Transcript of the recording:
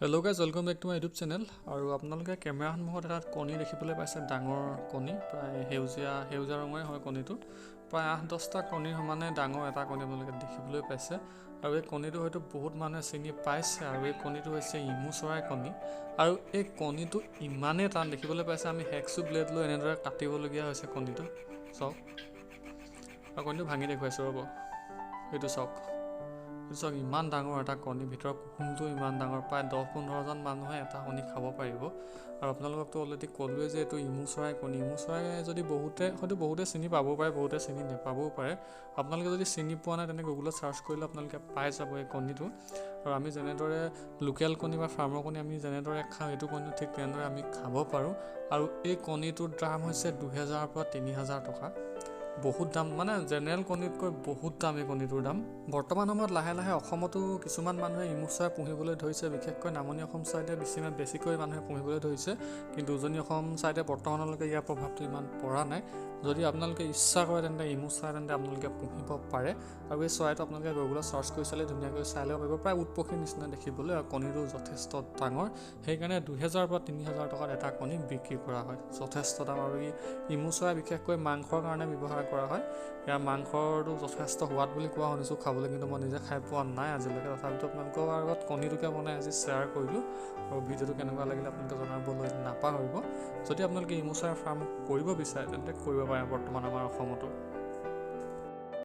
Hello' guys, welcome back to my YouTube channel. আৰু আপোনালোকে camera সন্মুখত এটা কণী দেখিবলৈ পাইছে, ডাঙৰ কণী, প্ৰায় সেউজীয়া ৰঙৰে হয় কণীটো। প্ৰায় 8-10টা কণীৰ সমানে ডাঙৰ এটা কণী আপোনালোকে দেখিবলৈ পাইছে। আৰু এই কণীটো হয়তো বহুত মানুহে চিনি পাইছে। আৰু এই কণীটো হৈছে ইমু চৰাই কণী। আৰু এই কণীটো ইমানেই টান দেখিবলৈ পাইছে, আমি হেকচু ব্লেড লৈ এনেদৰে কাটিবলগীয়া হৈছে কণীটো। চাওক, আৰু কণীটো ভাঙি দেখুৱাইছোঁ, ৰ'ব, এইটো চাওক। ইমান ডাঙৰ এটা কণী, ভিতৰৰ কুহুমটো ইমান ডাঙৰ, প্ৰায় 10-15জন মানুহে এটা কণী খাব পাৰিব। আৰু আপোনালোককতো অলৰেডি ক'লোৱে যে এইটো ইমু চৰাই কণী। ইমু চৰাই যদি বহুতে চিনি পাবও পাৰে, বহুতে চিনি নাপাবও পাৰে। আপোনালোকে যদি চিনি পোৱা নাই, তেনে গুগলত ছাৰ্চ কৰিলে আপোনালোকে পাই যাব এই কণীটো। আৰু আমি যেনেদৰে লোকেল কণী বা ফাৰ্মৰ কণী আমি যেনেদৰে খাওঁ, এইটো কণী ঠিক তেনেদৰে আমি খাব পাৰোঁ। আৰু এই কণীটোৰ দাম হৈছে 2000 পৰা 3000 টকা। বহুত দাম, মানে জেনেৰেল কণীতকৈ বহুত দাম এই কণীটোৰ দাম। বৰ্তমান সময়ত লাহে লাহে অসমতো কিছুমান মানুহে ইমু চৰাই পুহিবলৈ ধৰিছে, বিশেষকৈ নামনি অসম ছাইডে বেছিকৈ মানুহে পুহিবলৈ ধৰিছে। কিন্তু উজনি অসম ছাইডে বৰ্তমানলৈকে ইয়াৰ প্ৰভাৱটো ইমান পৰা নাই। যদি আপোনালোকে ইচ্ছা কৰে তেন্তে ইমু চৰাই তেন্তে আপোনালোকে পুহিব পাৰে। আৰু এই চৰাইটো আপোনালোকে গুগলত ছাৰ্চ কৰি চালে ধুনীয়াকৈ চাই ল'ব পাৰিব, প্ৰায় উট পক্ষীৰ নিচিনা দেখিবলৈ। আৰু কণীটো যথেষ্ট ডাঙৰ, সেইকাৰণে 2000 পৰা 3000 টকাত এটা কণী বিক্ৰী কৰা হয়, যথেষ্ট দাম। আৰু ইমু চৰাই বিশেষকৈ মাংসৰ কাৰণে ব্যৱহাৰ কৰা হয়। ইয়াৰ মাংসটো যথেষ্ট সোৱাদ বুলি কোৱা শুনিছোঁ খাবলৈ, কিন্তু মই নিজে খাই পোৱা নাই আজিলৈকে। তথাপিতো আপোনালোকৰ আগত কণীটোকে বনাই আজি শ্বেয়াৰ কৰিলোঁ। আৰু ভিডিঅ'টো কেনেকুৱা লাগিলে আপোনালোকে জনাবলৈ নাপাহৰিব। যদি আপোনালোকে ইমু চৰাই ফাৰ্ম কৰিব বিচাৰে তেন্তে কৰিব পাৰে বৰ্তমান আমাৰ অসমতো।